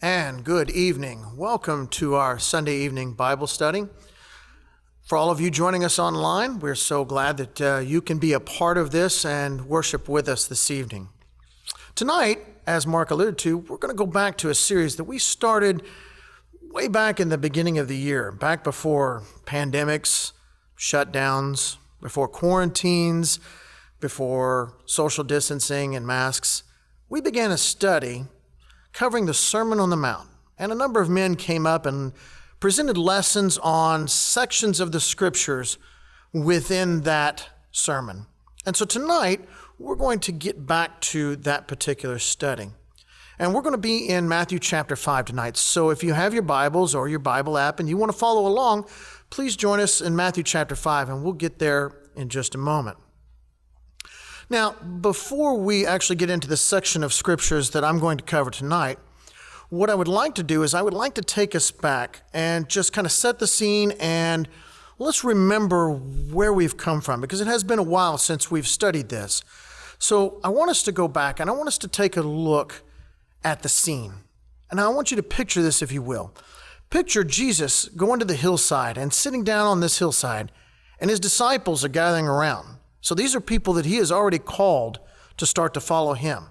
And good evening. Welcome to our Sunday evening Bible study. For all of you joining us online, we're so glad that you can be a part of this and worship with us this evening. Tonight, as Mark alluded to, we're going to go back to a series that we started way back in the beginning of the year, back before pandemics, shutdowns, before quarantines, before social distancing and masks. We began a study covering the Sermon on the Mount, and a number of men came up and presented lessons on sections of the scriptures within that sermon. And so tonight, we're going to get back to that particular study. And we're going to be in Matthew chapter 5 tonight. So if you have your Bibles or your Bible app and you want to follow along, please join us in Matthew chapter 5, and we'll get there in just a moment. Now, before we actually get into the section of scriptures that I'm going to cover tonight, what I would like to do is I would like to take us back and just kind of set the scene, and let's remember where we've come from, because it has been a while since we've studied this. So I want us to go back and I want us to take a look at the scene. And I want you to picture this, if you will. Picture Jesus going to the hillside and sitting down on this hillside, and his disciples are gathering around. So these are people that he has already called to start to follow him.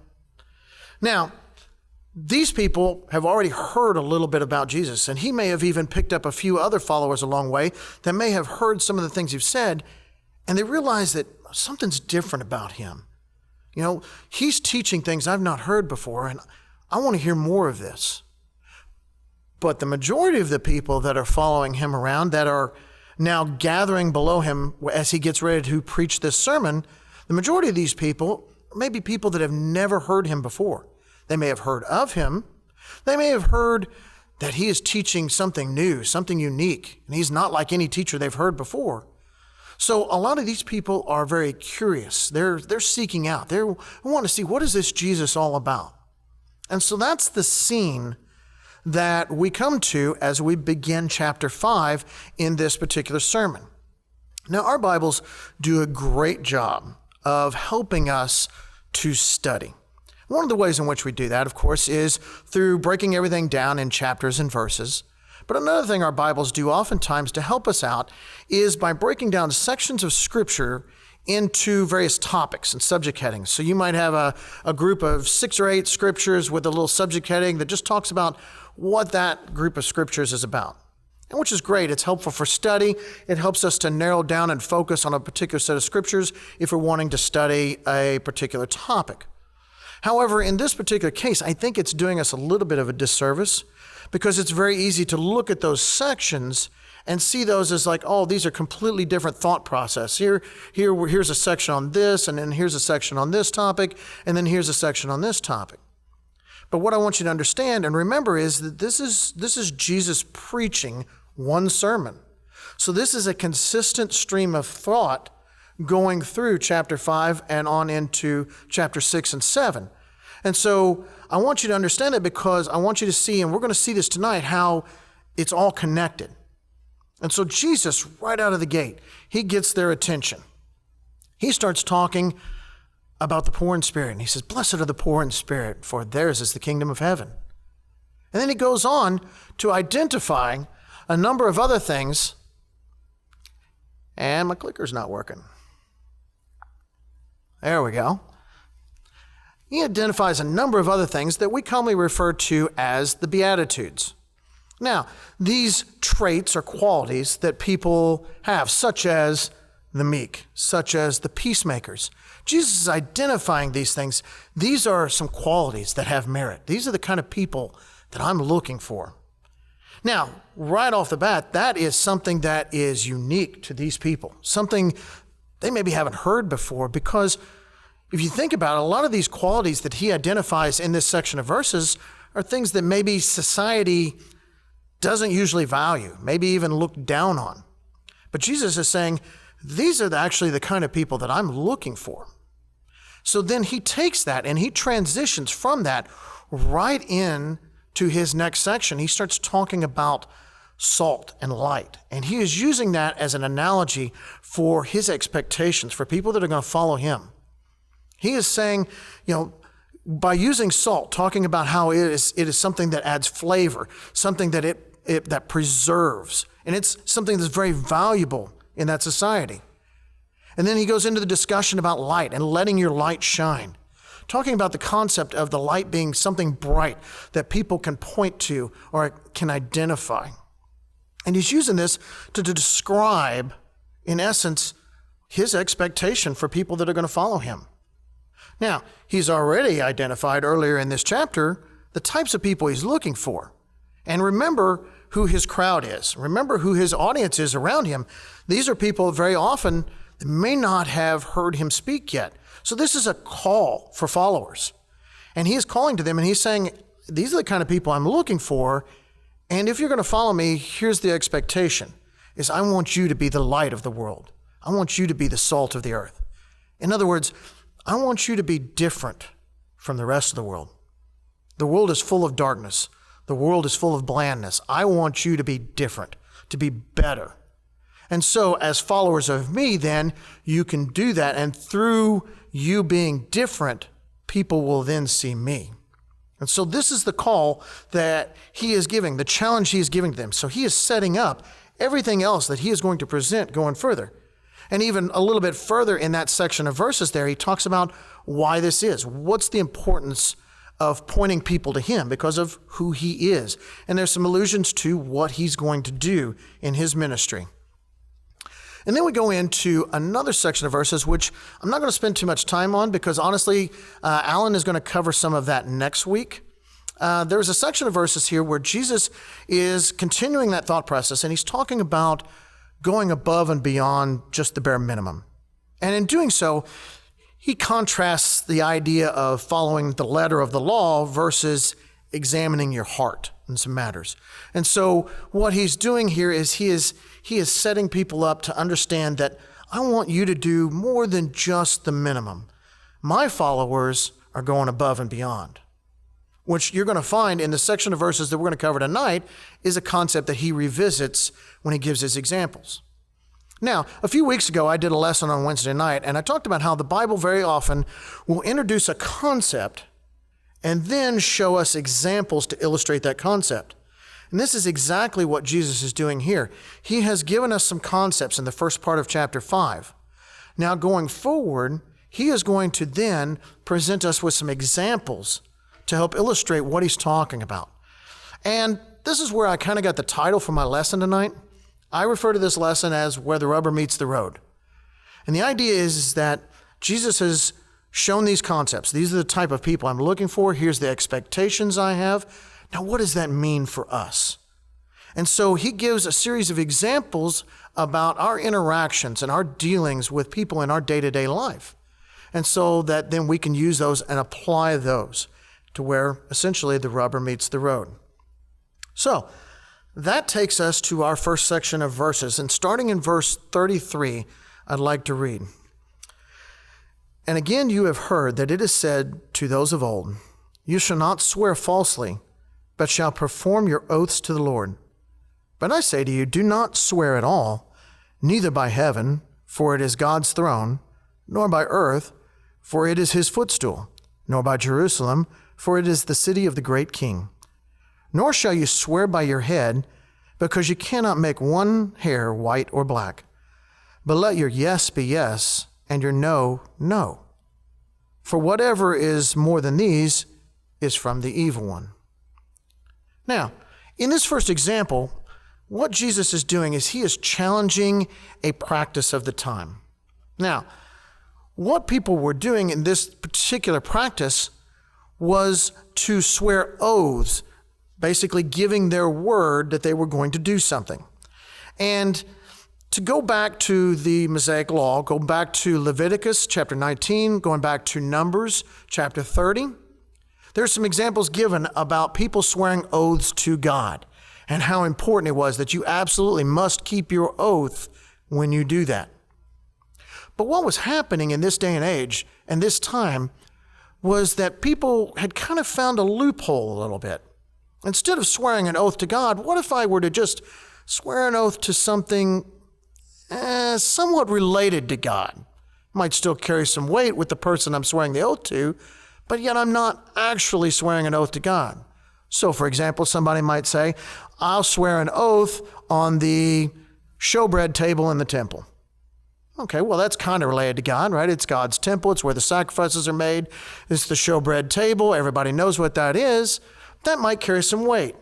Now, these people have already heard a little bit about Jesus, and he may have even picked up a few other followers along the way that may have heard some of the things you've said, and they realize that something's different about him. You know, he's teaching things I've not heard before, and I want to hear more of this. But the majority of the people that are following him around, that are now gathering below him as he gets ready to preach this sermon, the majority of these people may be people that have never heard him before. They may have heard of him. They may have heard that he is teaching something new, something unique, and he's not like any teacher they've heard before. So a lot of these people are very curious. They're seeking out. They want to see, what is this Jesus all about? And so that's the scene that we come to as we begin chapter 5 in this particular sermon. Now, our Bibles do a great job of helping us to study. One of the ways in which we do that, of course, is through breaking everything down in chapters and verses. But another thing our Bibles do oftentimes to help us out is by breaking down sections of Scripture into various topics and subject headings. So you might have a group of 6 or 8 scriptures with a little subject heading that just talks about what that group of scriptures is about. And which is great. It's helpful for study. It helps us to narrow down and focus on a particular set of scriptures if we're wanting to study a particular topic. However, in this particular case, I think it's doing us a little bit of a disservice, because it's very easy to look at those sections and see those as like, oh, these are completely different thought process. Here's a section on this, and then here's a section on this topic, and then here's a section on this topic. But what I want you to understand and remember is that this is Jesus preaching one sermon. So this is a consistent stream of thought going through chapter 5 and on into chapter 6 and 7. And so I want you to understand it, because I want you to see, and we're going to see this tonight, how it's all connected. And so Jesus, right out of the gate, he gets their attention. He starts talking about the poor in spirit. And he says, "Blessed are the poor in spirit, for theirs is the kingdom of heaven." And then he goes on to identify a number of other things. And my clicker's not working. There we go. He identifies a number of other things that we commonly refer to as the Beatitudes. Now, these traits or qualities that people have, such as the meek, such as the peacemakers, Jesus is identifying these things. These are some qualities that have merit. These are the kind of people that I'm looking for. Now, right off the bat, that is something that is unique to these people, something they maybe haven't heard before, because if you think about it, a lot of these qualities that he identifies in this section of verses are things that maybe society doesn't usually value, maybe even look down on. But Jesus is saying, these are actually the kind of people that I'm looking for. So then he takes that and he transitions from that right in to his next section. He starts talking about salt and light. And he is using that as an analogy for his expectations for people that are going to follow him. He is saying, by using salt, talking about how it is something that adds flavor, something that that preserves, and it's something that's very valuable in that society. And then he goes into the discussion about light and letting your light shine, talking about the concept of the light being something bright that people can point to or can identify. And he's using this to describe, in essence, his expectation for people that are going to follow him. Now, he's already identified earlier in this chapter the types of people he's looking for. And remember who his crowd is. Remember who his audience is around him. These are people very often that may not have heard him speak yet. So this is a call for followers. And he is calling to them and he's saying, these are the kind of people I'm looking for. And if you're going to follow me, here's the expectation, is I want you to be the light of the world. I want you to be the salt of the earth. In other words, I want you to be different from the rest of the world. The world is full of darkness. The world is full of blandness. I want you to be different, to be better. And so as followers of me, then you can do that. And through you being different, people will then see me. And so this is the call that he is giving, the challenge he is giving to them. So he is setting up everything else that he is going to present going further. And even a little bit further in that section of verses there, he talks about why this is. What's the importance of pointing people to him because of who he is? And there's some allusions to what he's going to do in his ministry. And then we go into another section of verses, which I'm not going to spend too much time on because honestly, Alan is going to cover some of that next week. There's a section of verses here where Jesus is continuing that thought process, and he's talking about going above and beyond just the bare minimum. And in doing so, he contrasts the idea of following the letter of the law versus examining your heart in some matters. And so what he's doing here is he is setting people up to understand that I want you to do more than just the minimum. My followers are going above and beyond, which you're going to find in the section of verses that we're going to cover tonight is a concept that he revisits when he gives his examples. Now, a few weeks ago, I did a lesson on Wednesday night, and I talked about how the Bible very often will introduce a concept and then show us examples to illustrate that concept. And this is exactly what Jesus is doing here. He has given us some concepts in the first part of chapter 5. Now, going forward, he is going to then present us with some examples to help illustrate what he's talking about. And this is where I kind of got the title for my lesson tonight. I refer to this lesson as Where the Rubber Meets the Road. And the idea is that Jesus has shown these concepts. These are the type of people I'm looking for. Here's the expectations I have. Now, what does that mean for us? And so he gives a series of examples about our interactions and our dealings with people in our day-to-day life. And so that then we can use those and apply those to where essentially the rubber meets the road. So that takes us to our first section of verses. And starting in verse 33, I'd like to read. And again, you have heard that it is said to those of old, you shall not swear falsely, but shall perform your oaths to the Lord. But I say to you, do not swear at all, neither by heaven, for it is God's throne, nor by earth, for it is his footstool, nor by Jerusalem, for it is the city of the great King. Nor shall you swear by your head, because you cannot make one hair white or black. But let your yes be yes, and your no, no. For whatever is more than these is from the evil one. Now, in this first example, what Jesus is doing is he is challenging a practice of the time. Now, what people were doing in this particular practice was to swear oaths, basically giving their word that they were going to do something. And to go back to the Mosaic Law, go back to Leviticus chapter 19, going back to Numbers chapter 30, there's some examples given about people swearing oaths to God and how important it was that you absolutely must keep your oath when you do that. But what was happening in this day and age and this time was that people had kind of found a loophole a little bit. Instead of swearing an oath to God, what if I were to just swear an oath to something somewhat related to God? Might still carry some weight with the person I'm swearing the oath to, but yet I'm not actually swearing an oath to God. So, for example, somebody might say, I'll swear an oath on the showbread table in the temple. Okay, well, that's kind of related to God, right? It's God's temple. It's where the sacrifices are made. It's the showbread table. Everybody knows what that is. That might carry some weight.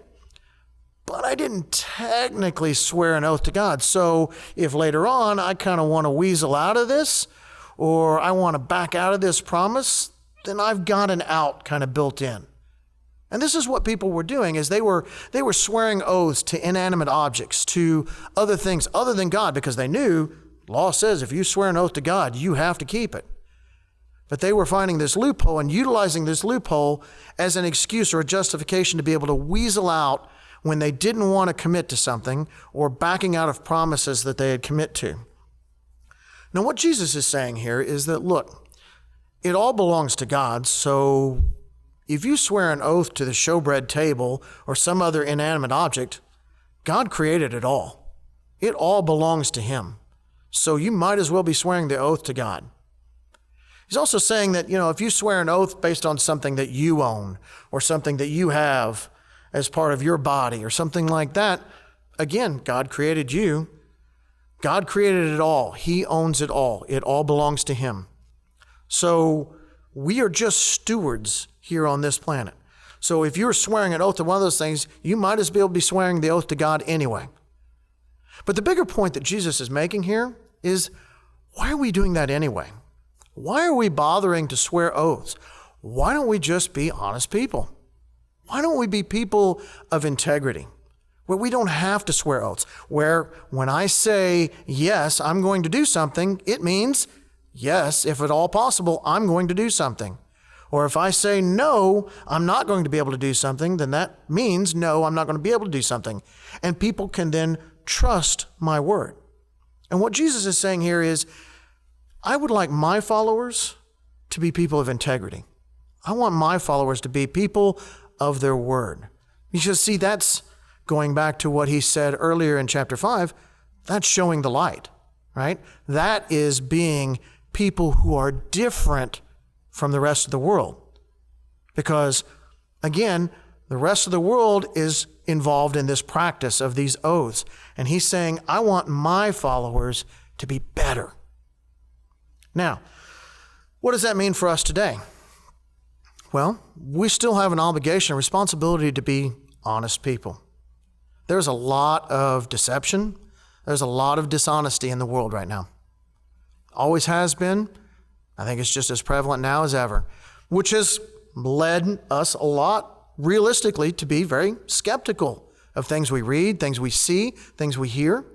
But I didn't technically swear an oath to God. So if later on I kind of want to weasel out of this, or I want to back out of this promise, then I've got an out kind of built in. And this is what people were doing, is they were swearing oaths to inanimate objects, to other things other than God, because they knew law says if you swear an oath to God, you have to keep it. But they were finding this loophole and utilizing this loophole as an excuse or a justification to be able to weasel out when they didn't want to commit to something or backing out of promises that they had commit to. Now, what Jesus is saying here is that, look, it all belongs to God, so if you swear an oath to the showbread table or some other inanimate object, God created it all. It all belongs to Him. So you might as well be swearing the oath to God. He's also saying that, if you swear an oath based on something that you own or something that you have as part of your body or something like that, again, God created you. God created it all. He owns it all. It all belongs to Him. So we are just stewards here on this planet. So if you're swearing an oath to one of those things, you might as well be swearing the oath to God anyway. But the bigger point that Jesus is making here is, why are we doing that anyway? Why are we bothering to swear oaths? Why don't we just be honest people? Why don't we be people of integrity, where we don't have to swear oaths, where when I say, yes, I'm going to do something, it means, yes, if at all possible, I'm going to do something. Or if I say, no, I'm not going to be able to do something, then that means, no, I'm not going to be able to do something. And people can then trust my word. And what Jesus is saying here is, I would like my followers to be people of integrity. I want my followers to be people of their word. You should see, that's going back to what he said earlier in chapter 5. That's showing the light, right? That is being people who are different from the rest of the world. Because, again, the rest of the world is involved in this practice of these oaths. And he's saying, I want my followers to be better. Now, what does that mean for us today? Well, we still have an obligation, a responsibility to be honest people. There's a lot of deception. There's a lot of dishonesty in the world right now. Always has been. I think it's just as prevalent now as ever, which has led us a lot, realistically, to be very skeptical of things we read, things we see, things we hear.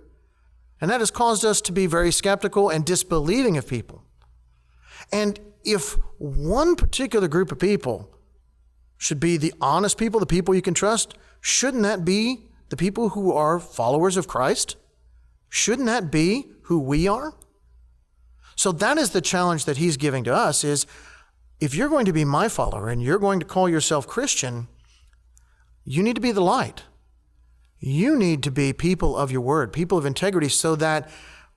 And that has caused us to be very skeptical and disbelieving of people. And if one particular group of people should be the honest people, the people you can trust, shouldn't that be the people who are followers of Christ? Shouldn't that be who we are? So that is the challenge that he's giving to us, is if you're going to be my follower and you're going to call yourself Christian, you need to be the light. You need to be people of your word, people of integrity, so that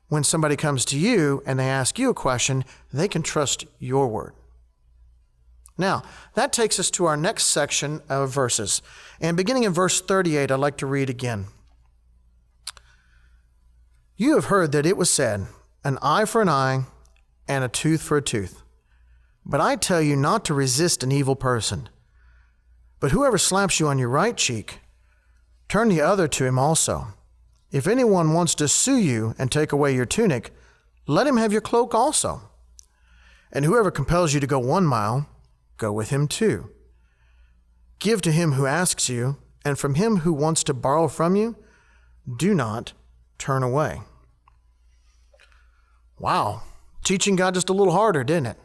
when somebody comes to you and they ask you a question, they can trust your word. Now, that takes us to our next section of verses. And beginning in verse 38, I'd like to read again. You have heard that it was said, an eye for an eye and a tooth for a tooth. But I tell you not to resist an evil person. But whoever slaps you on your right cheek, turn the other to him also. If anyone wants to sue you and take away your tunic, let him have your cloak also. And whoever compels you to go 1 mile, go with him 2. Give to him who asks you, and from him who wants to borrow from you, do not turn away. Wow, teaching got just a little harder, didn't it?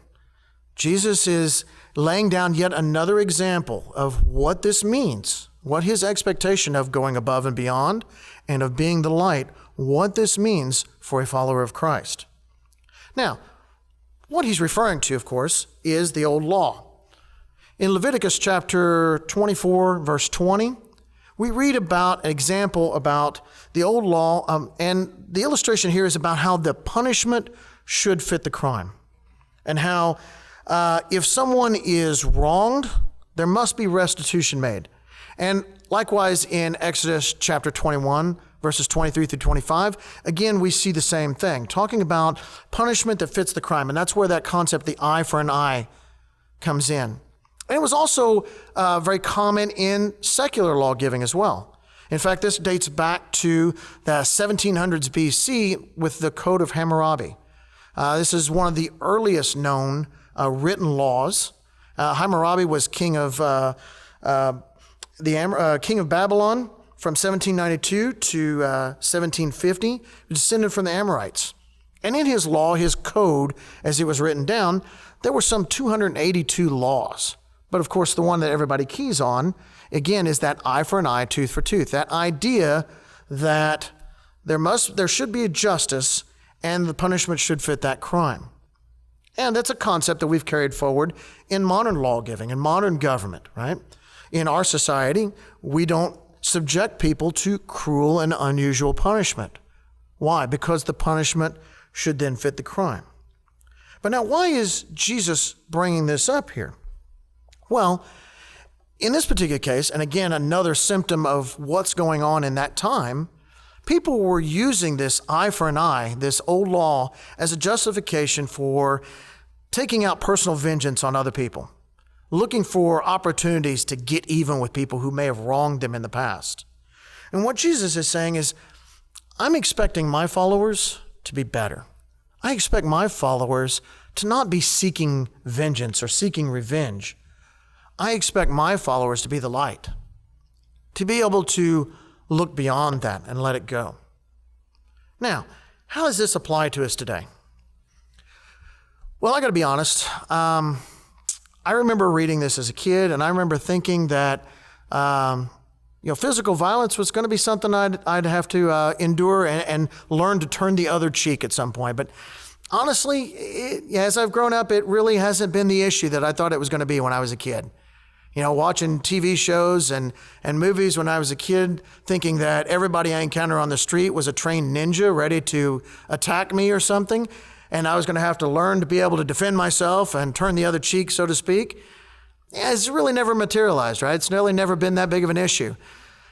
Jesus is laying down yet another example of what this means, what his expectation of going above and beyond and of being the light, what this means for a follower of Christ. Now, what he's referring to, of course, is the old law. In Leviticus chapter 24, verse 20, we read about an example about the old law, and the illustration here is about how the punishment should fit the crime, and how if someone is wronged, there must be restitution made. And likewise in Exodus chapter 21, verses 23 through 25, again, we see the same thing, talking about punishment that fits the crime. And that's where that concept, the eye for an eye, comes in. And it was also very common in secular law giving as well. In fact, this dates back to the 1700s BC with the Code of Hammurabi. This is one of the earliest known written laws. Hammurabi was king of king of Babylon from 1792 to 1750, descended from the Amorites. And in his law, his code, as it was written down, there were some 282 laws. But of course, the one that everybody keys on, again, is that eye for an eye, tooth for tooth. That idea that there should be a justice and the punishment should fit that crime. And that's a concept that we've carried forward in modern law giving, in modern government, right? In our society, we don't subject people to cruel and unusual punishment. Why? Because the punishment should then fit the crime. But now, why is Jesus bringing this up here? Well, in this particular case, and again, another symptom of what's going on in that time, people were using this eye for an eye, this old law, as a justification for taking out personal vengeance on other people, looking for opportunities to get even with people who may have wronged them in the past. And what Jesus is saying is, I'm expecting my followers to be better. I expect my followers to not be seeking vengeance or seeking revenge. I expect my followers to be the light, to be able to look beyond that and let it go. Now, how does this apply to us today? Well, I got to be honest. I remember reading this as a kid, and I remember thinking that physical violence was going to be something I'd have to endure and learn to turn the other cheek at some point. But honestly, as I've grown up, it really hasn't been the issue that I thought it was going to be when I was a kid. Watching TV shows and movies when I was a kid, thinking that everybody I encountered on the street was a trained ninja ready to attack me or something, and I was going to have to learn to be able to defend myself and turn the other cheek, so to speak. It's really never materialized, right? It's really never been that big of an issue.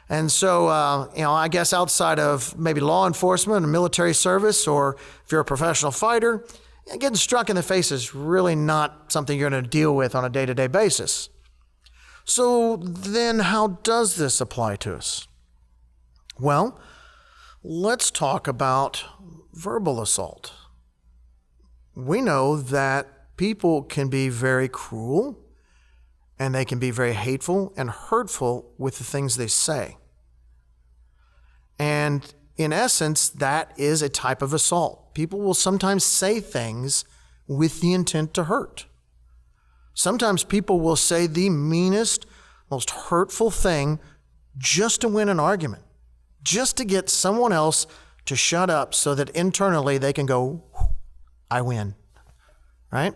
And so, I guess outside of maybe law enforcement and military service, or if you're a professional fighter, getting struck in the face is really not something you're going to deal with on a day-to-day basis. So then how does this apply to us? Well, let's talk about verbal assault. We know that people can be very cruel and they can be very hateful and hurtful with the things they say. And in essence, that is a type of assault. People will sometimes say things with the intent to hurt. Sometimes people will say the meanest, most hurtful thing just to win an argument, just to get someone else to shut up so that internally they can go, I win, right?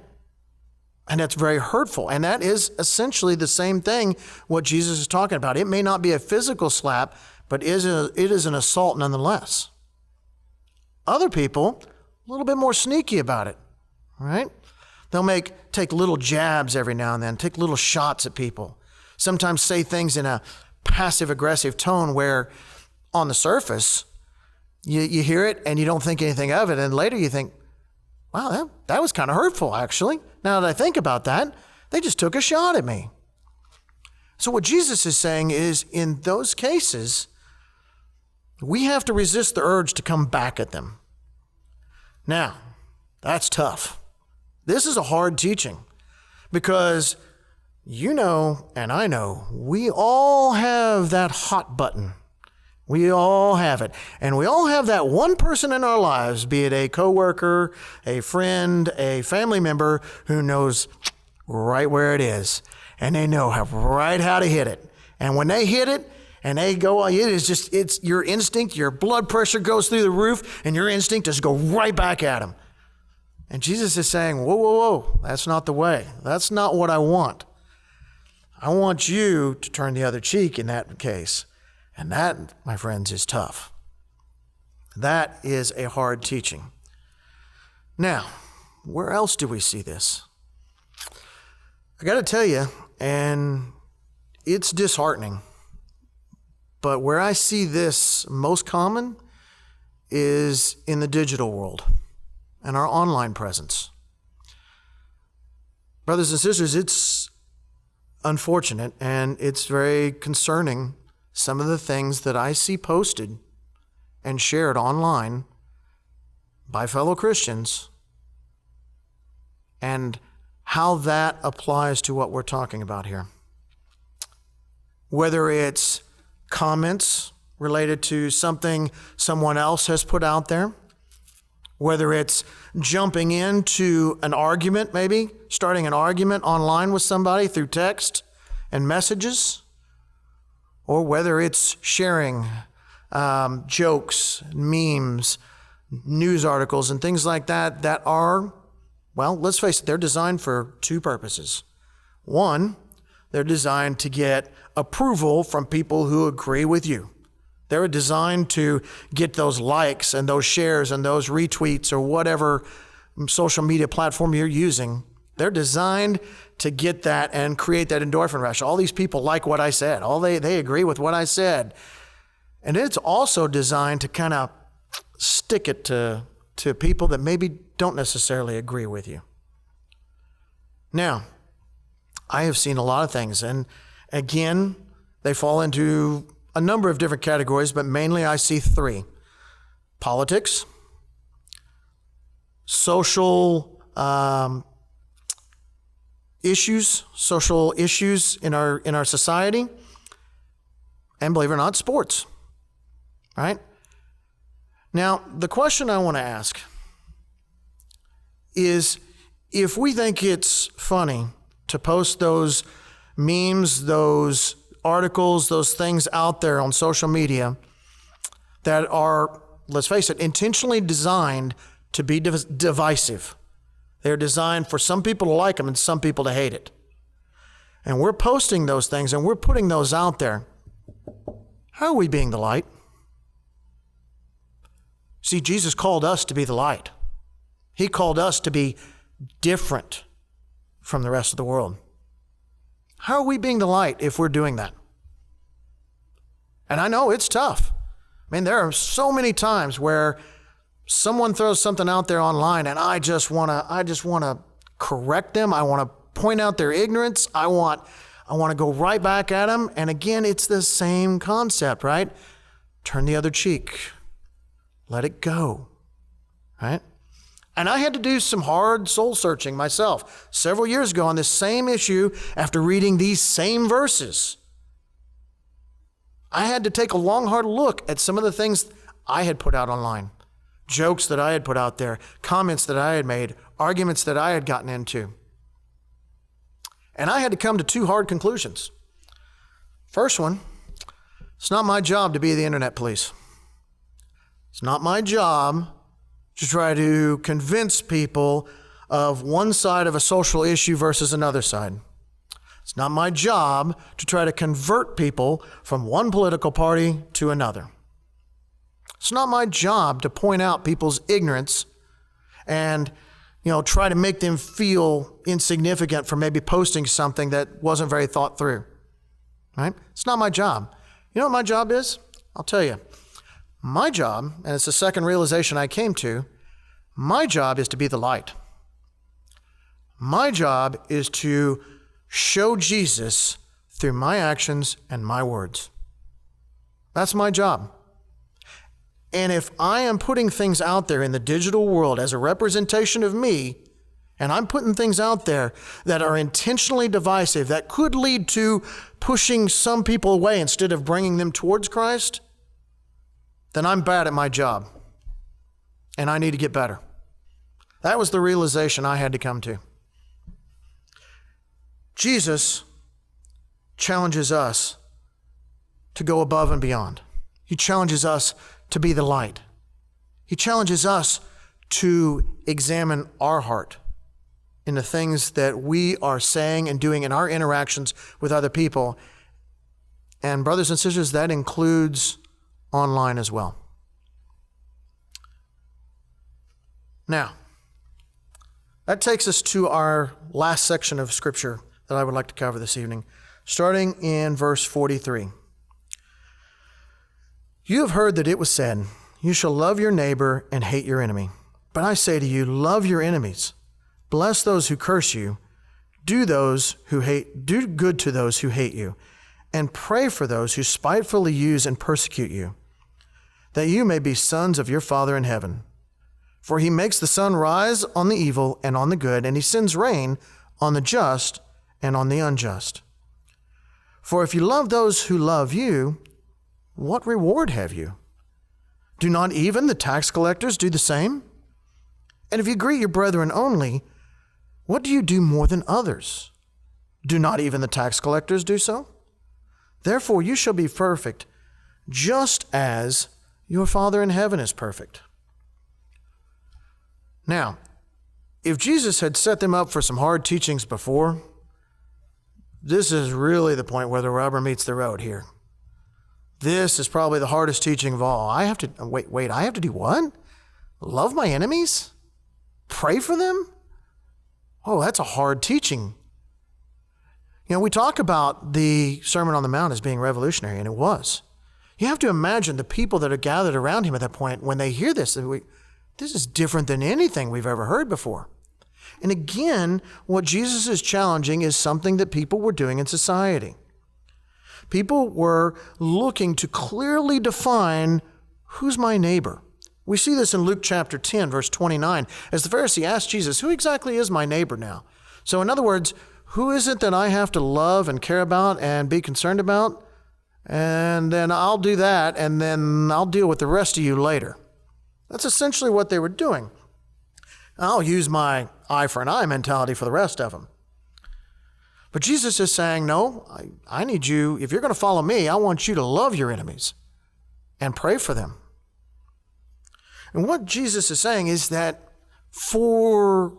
And that's very hurtful. And that is essentially the same thing what Jesus is talking about. It may not be a physical slap, but it is an assault nonetheless. Other people, a little bit more sneaky about it, right? They'll take little jabs every now and then, take little shots at people. Sometimes say things in a passive-aggressive tone where on the surface, you hear it and you don't think anything of it. And later you think, wow, that was kind of hurtful, actually. Now that I think about that, they just took a shot at me. So what Jesus is saying is, in those cases, we have to resist the urge to come back at them. Now, that's tough. This is a hard teaching because and I know, we all have that hot button. We all have it. And we all have that one person in our lives, be it a coworker, a friend, a family member, who knows right where it is. And they know right how to hit it. And when they hit it and they go, it's your instinct, your blood pressure goes through the roof, and your instinct is to go right back at them. And Jesus is saying, whoa, that's not the way. That's not what I want. I want you to turn the other cheek in that case. And that, my friends, is tough. That is a hard teaching. Now, where else do we see this? I got to tell you, and it's disheartening, but where I see this most common is in the digital world and our online presence. Brothers and sisters, it's unfortunate and it's very concerning, some of the things that I see posted and shared online by fellow Christians and how that applies to what we're talking about here. Whether it's comments related to something someone else has put out there, whether it's jumping into an argument, maybe starting an argument online with somebody through text and messages, or whether it's sharing jokes, memes, news articles, and things like that that are, well, let's face it, they're designed for two purposes. One, they're designed to get approval from people who agree with you. They're designed to get those likes and those shares and those retweets or whatever social media platform you're using. They're designed to get that and create that endorphin rush. All these people like what I said. They agree with what I said. And it's also designed to kind of stick it to people that maybe don't necessarily agree with you. Now, I have seen a lot of things, and again, they fall into a number of different categories, but mainly I see three: politics, social issues in our society, and believe it or not, sports. Right? Now, the question I want to ask is, if we think it's funny to post those memes, those articles, those things out there on social media that are, let's face it, intentionally designed to be divisive. They're designed for some people to like them and some people to hate it. And we're posting those things and we're putting those out there. How are we being the light? See, Jesus called us to be the light. He called us to be different from the rest of the world. How are we being the light if we're doing that? And I know it's tough. I mean, there are so many times where someone throws something out there online and I just want to correct them. I want to point out their ignorance. I want to go right back at them. And again, it's the same concept, right? Turn the other cheek. Let it go, right? And I had to do some hard soul searching myself several years ago on this same issue after reading these same verses. I had to take a long, hard look at some of the things I had put out online, jokes that I had put out there, comments that I had made, arguments that I had gotten into. And I had to come to two hard conclusions. First one, it's not my job to be the internet police. It's not my job to try to convince people of one side of a social issue versus another side. It's not my job to try to convert people from one political party to another. It's not my job to point out people's ignorance and, try to make them feel insignificant for maybe posting something that wasn't very thought through. Right? It's not my job. You know what my job is? I'll tell you. My job, and it's the second realization I came to, my job is to be the light. My job is to show Jesus through my actions and my words. That's my job. And if I am putting things out there in the digital world as a representation of me, and I'm putting things out there that are intentionally divisive, that could lead to pushing some people away instead of bringing them towards Christ, then I'm bad at my job, and I need to get better. That was the realization I had to come to. Jesus challenges us to go above and beyond. He challenges us to be the light. He challenges us to examine our heart in the things that we are saying and doing in our interactions with other people. And brothers and sisters, that includes online as well. Now, that takes us to our last section of Scripture that I would like to cover this evening, starting in verse 43. You have heard that it was said, you shall love your neighbor and hate your enemy. But I say to you, love your enemies. Bless those who curse you. Do good to those who hate you. And pray for those who spitefully use and persecute you, that you may be sons of your Father in heaven. For he makes the sun rise on the evil and on the good, and he sends rain on the just and on the unjust. For if you love those who love you, what reward have you? Do not even the tax collectors do the same? And if you greet your brethren only, what do you do more than others? Do not even the tax collectors do so? Therefore you shall be perfect, just as your Father in heaven is perfect. Now, if Jesus had set them up for some hard teachings before, this is really the point where the rubber meets the road here. This is probably the hardest teaching of all. I have to do what? Love my enemies? Pray for them? Oh, that's a hard teaching. You know, we talk about the Sermon on the Mount as being revolutionary, and it was. You have to imagine the people that are gathered around him at that point, when they hear this, this is different than anything we've ever heard before. And again, what Jesus is challenging is something that people were doing in society. People were looking to clearly define who's my neighbor. We see this in Luke chapter 10, verse 29, as the Pharisee asked Jesus, who exactly is my neighbor now? So in other words, who is it that I have to love and care about and be concerned about? And then I'll do that, and then I'll deal with the rest of you later. That's essentially what they were doing. I'll use my eye for an eye mentality for the rest of them. But Jesus is saying, no, I need you, if you're going to follow me, I want you to love your enemies and pray for them. And what Jesus is saying is that for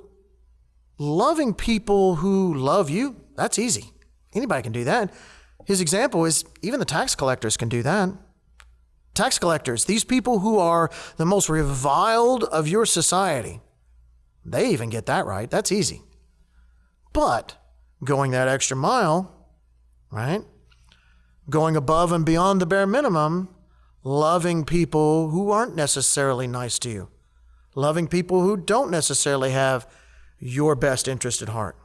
loving people who love you, that's easy. Anybody can do that. His example is even the tax collectors can do that. Tax collectors, these people who are the most reviled of your society, they even get that right. That's easy. But going that extra mile, right? Going above and beyond the bare minimum, loving people who aren't necessarily nice to you, loving people who don't necessarily have your best interest at heart.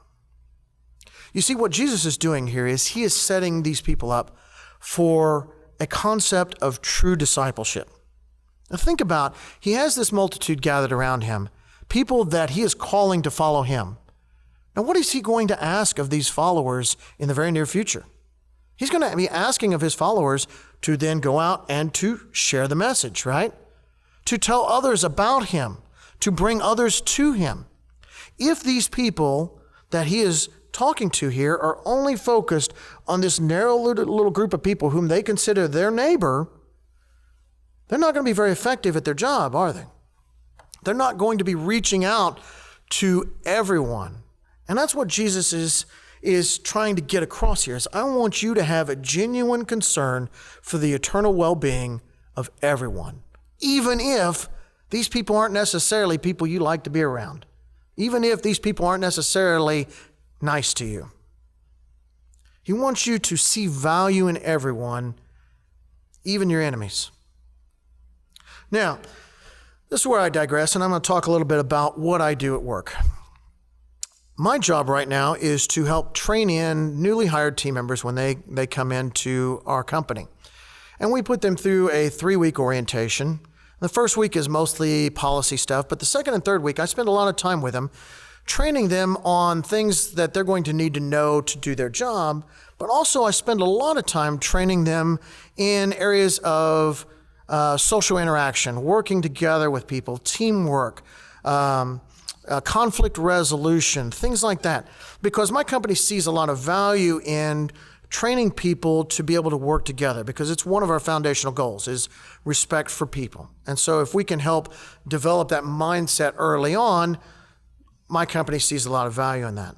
You see, what Jesus is doing here is he is setting these people up for a concept of true discipleship. Now think about, he has this multitude gathered around him, people that he is calling to follow him. Now, what is he going to ask of these followers in the very near future? He's going to be asking of his followers to then go out and to share the message, right? To tell others about him, to bring others to him. If these people that he is talking to here are only focused on this narrow little group of people whom they consider their neighbor, they're not going to be very effective at their job, are they? They're not going to be reaching out to everyone. And that's what Jesus is trying to get across here, is I want you to have a genuine concern for the eternal well-being of everyone, even if these people aren't necessarily people you like to be around, even if these people aren't necessarily nice to you. He wants you to see value in everyone, even your enemies. Now, this is where I digress, and I'm going to talk a little bit about what I do at work. My job right now is to help train in newly hired team members when they come into our company. And we put them through a 3-week orientation. The first week is mostly policy stuff, but the second and third week, I spend a lot of time with them, training them on things that they're going to need to know to do their job. But also I spend a lot of time training them in areas of social interaction, working together with people, teamwork, conflict resolution, things like that. Because my company sees a lot of value in training people to be able to work together, because it's one of our foundational goals is respect for people. And so if we can help develop that mindset early on, my company sees a lot of value in that.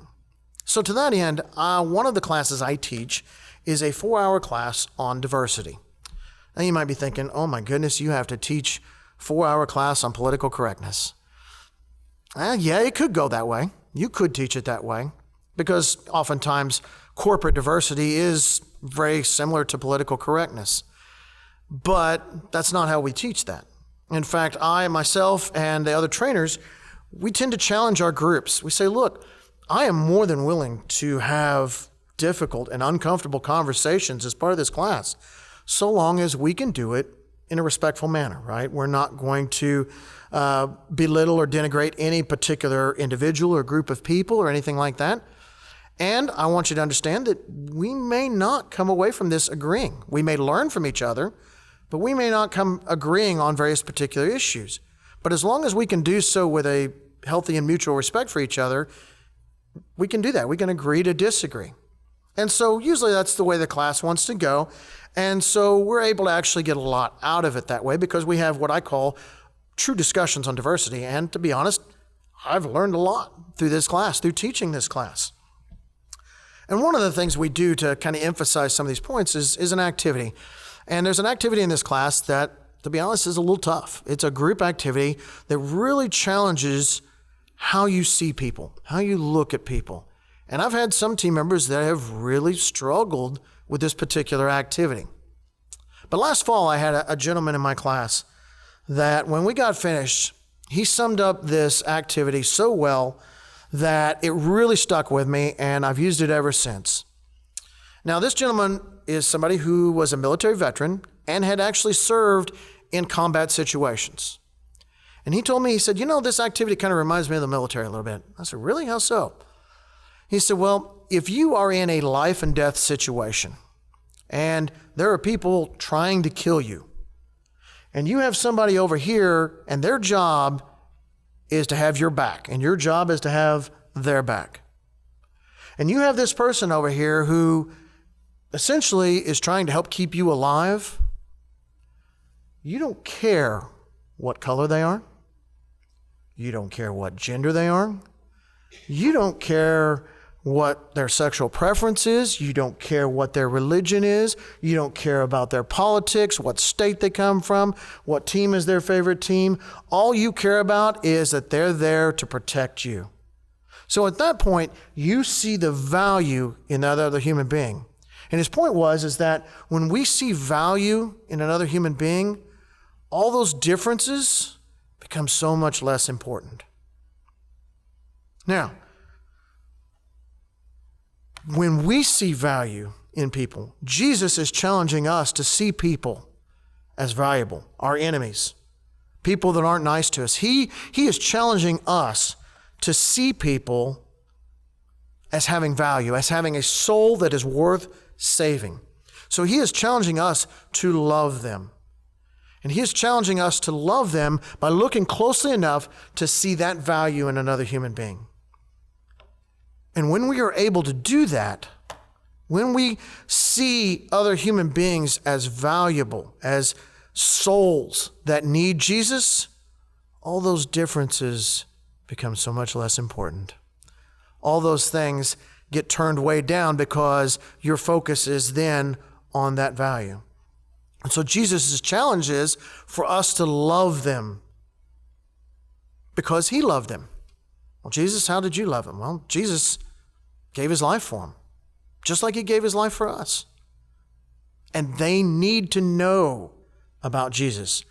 So to that end, one of the classes I teach is a 4-hour class on diversity. Now you might be thinking, oh my goodness, you have to teach 4-hour class on political correctness. Yeah, it could go that way. You could teach it that way. because oftentimes corporate diversity is very similar to political correctness. But that's not how we teach that. In fact, I, myself, and the other trainers, we tend to challenge our groups. We say, look, I am more than willing to have difficult and uncomfortable conversations as part of this class, so long as we can do it in a respectful manner, right? We're not going to belittle or denigrate any particular individual or group of people or anything like that. And I want you to understand that we may not come away from this agreeing. We may learn from each other, but we may not come agreeing on various particular issues. But as long as we can do so with a healthy and mutual respect for each other, we can do that. We can agree to disagree. And so usually that's the way the class wants to go. And so we're able to actually get a lot out of it that way because we have what I call true discussions on diversity. And to be honest, I've learned a lot through this class, through teaching this class. And one of the things we do to kind of emphasize some of these points is an activity. And there's an activity in this class that, to be honest, is a little tough. It's a group activity that really challenges how you see people, how you look at people. And I've had some team members that have really struggled with this particular activity. But last fall, I had a gentleman in my class that when we got finished, he summed up this activity so well that it really stuck with me, and I've used it ever since. Now, this gentleman is somebody who was a military veteran and had actually served in combat situations. And he told me, he said, this activity kind of reminds me of the military a little bit. I said, really? How so? He said, well, if you are in a life and death situation and there are people trying to kill you, and you have somebody over here and their job is to have your back and your job is to have their back. And you have this person over here who essentially is trying to help keep you alive. You don't care what color they are. You don't care what gender they are. You don't care what their sexual preference is. You don't care what their religion is. You don't care about their politics, what state they come from, what team is their favorite team. All you care about is that they're there to protect you. So at that point, you see the value in that other human being. And his point is that when we see value in another human being, all those differences become so much less important. Now, when we see value in people, Jesus is challenging us to see people as valuable, our enemies, people that aren't nice to us. He is challenging us to see people as having value, as having a soul that is worth saving. So he is challenging us to love them. And he is challenging us to love them by looking closely enough to see that value in another human being. And when we are able to do that, when we see other human beings as valuable, as souls that need Jesus, all those differences become so much less important. All those things get turned way down because your focus is then on that value. And so Jesus' challenge is for us to love them because he loved them. Well, Jesus, how did you love him? Well, Jesus gave his life for him, just like he gave his life for us. And they need to know about Jesus.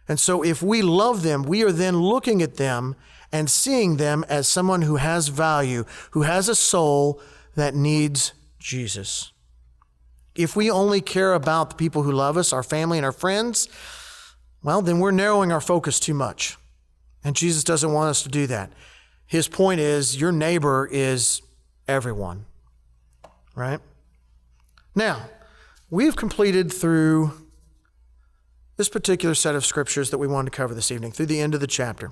And so if we love them, we are then looking at them and seeing them as someone who has value, who has a soul that needs Jesus. If we only care about the people who love us, our family and our friends, well, then we're narrowing our focus too much. And Jesus doesn't want us to do that. His point is your neighbor is everyone, right? Now, we've completed through this particular set of scriptures that we wanted to cover this evening, through the end of the chapter.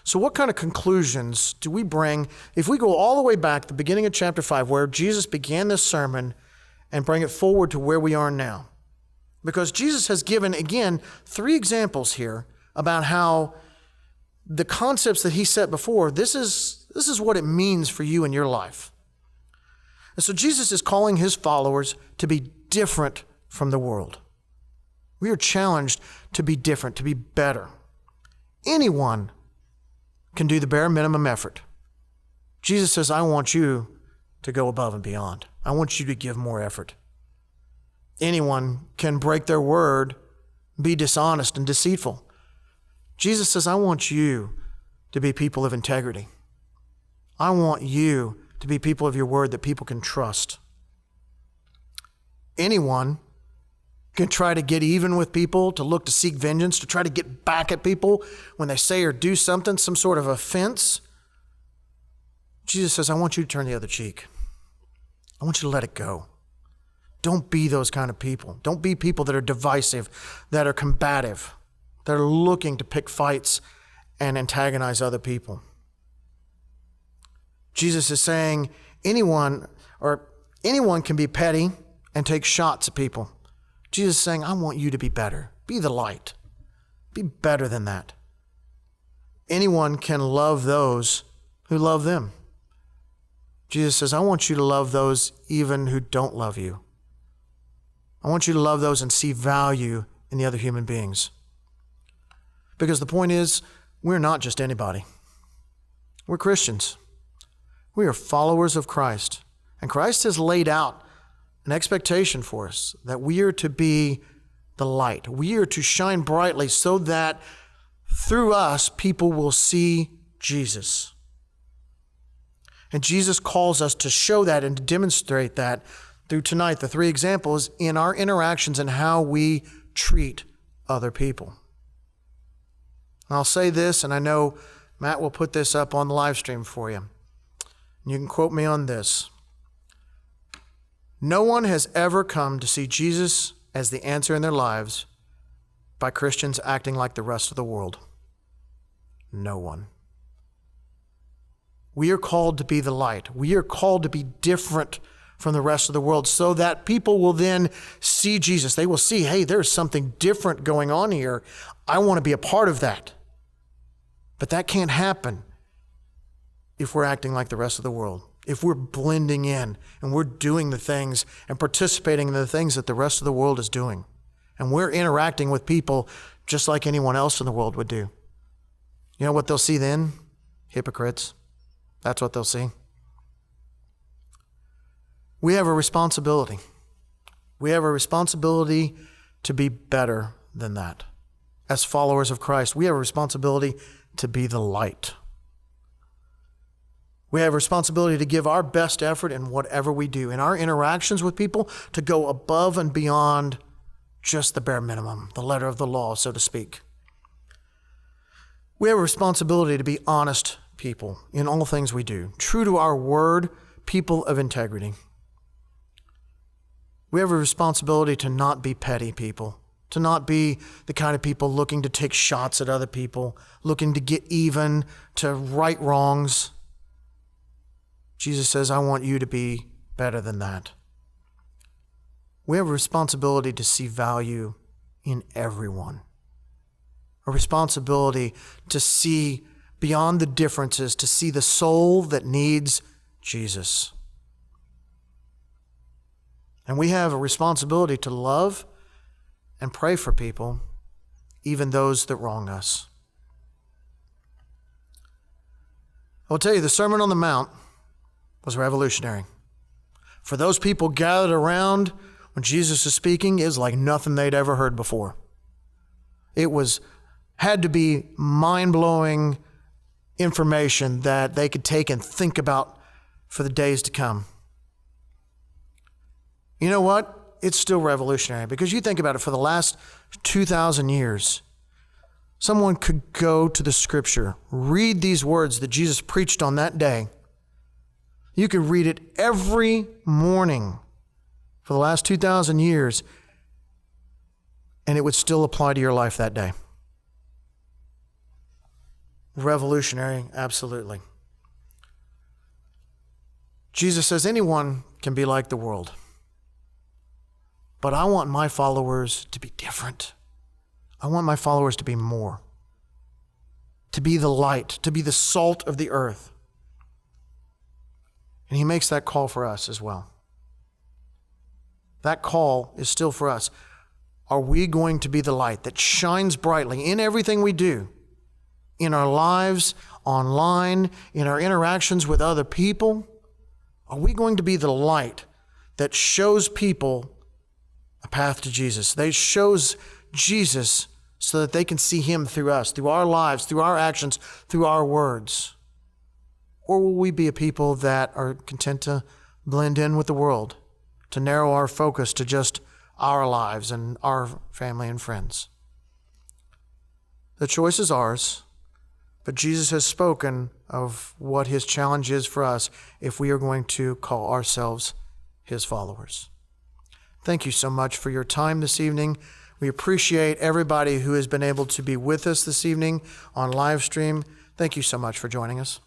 So what kind of conclusions do we bring if we go all the way back to the beginning of chapter 5, where Jesus began this sermon, and bring it forward to where we are now? Because Jesus has given, again, 3 examples here about how the concepts that he set before, this is what it means for you in your life. And so Jesus is calling his followers to be different from the world. We are challenged to be different, to be better. Anyone can do the bare minimum effort. Jesus says, I want you to go above and beyond. I want you to give more effort. Anyone can break their word, be dishonest and deceitful. Jesus says, I want you to be people of integrity. I want you to be people of your word that people can trust. Anyone can try to get even with people, to look to seek vengeance, to try to get back at people when they say or do something, some sort of offense. Jesus says, I want you to turn the other cheek. I want you to let it go. Don't be those kind of people. Don't be people that are divisive, that are combative, that are looking to pick fights and antagonize other people. Jesus is saying anyone can be petty and take shots at people. Jesus is saying, I want you to be better. Be the light. Be better than that. Anyone can love those who love them. Jesus says, I want you to love those even who don't love you. I want you to love those and see value in the other human beings. Because the point is, we're not just anybody. We're Christians. We are followers of Christ. And Christ has laid out an expectation for us that we are to be the light. We are to shine brightly so that through us, people will see Jesus. And Jesus calls us to show that and to demonstrate that through tonight, the three examples in our interactions and how we treat other people. And I'll say this, and I know Matt will put this up on the live stream for you. And you can quote me on this. No one has ever come to see Jesus as the answer in their lives by Christians acting like the rest of the world. No one. We are called to be the light. We are called to be different from the rest of the world so that people will then see Jesus. They will see, hey, there's something different going on here. I want to be a part of that. But that can't happen if we're acting like the rest of the world. If we're blending in and we're doing the things and participating in the things that the rest of the world is doing. And we're interacting with people just like anyone else in the world would do. You know what they'll see then? Hypocrites. That's what they'll see. We have a responsibility. We have a responsibility to be better than that. As followers of Christ, we have a responsibility to be the light. We have a responsibility to give our best effort in whatever we do, in our interactions with people, to go above and beyond just the bare minimum, the letter of the law, so to speak. We have a responsibility to be honest people in all things we do, true to our word, people of integrity. We have a responsibility to not be petty people, to not be the kind of people looking to take shots at other people, looking to get even, to right wrongs. Jesus says, I want you to be better than that. We have a responsibility to see value in everyone. A responsibility to see beyond the differences, to see the soul that needs Jesus. And we have a responsibility to love and pray for people, even those that wrong us. I'll tell you, the Sermon on the Mount was revolutionary. For those people gathered around when Jesus is speaking, it was like nothing they'd ever heard before. It had to be mind-blowing information that they could take and think about for the days to come. You know what? It's still revolutionary because you think about it, for the last 2,000 years, someone could go to the scripture, read these words that Jesus preached on that day. You could read it every morning for the last 2,000 years, and it would still apply to your life that day. Revolutionary, absolutely. Jesus says anyone can be like the world. But I want my followers to be different. I want my followers to be more. To be the light, to be the salt of the earth. And he makes that call for us as well. That call is still for us. Are we going to be the light that shines brightly in everything we do? In our lives, online, in our interactions with other people? Are we going to be the light that shows people a path to Jesus? That shows Jesus so that they can see him through us, through our lives, through our actions, through our words? Or will we be a people that are content to blend in with the world, to narrow our focus to just our lives and our family and friends? The choice is ours, but Jesus has spoken of what his challenge is for us if we are going to call ourselves his followers. Thank you so much for your time this evening. We appreciate everybody who has been able to be with us this evening on live stream. Thank you so much for joining us.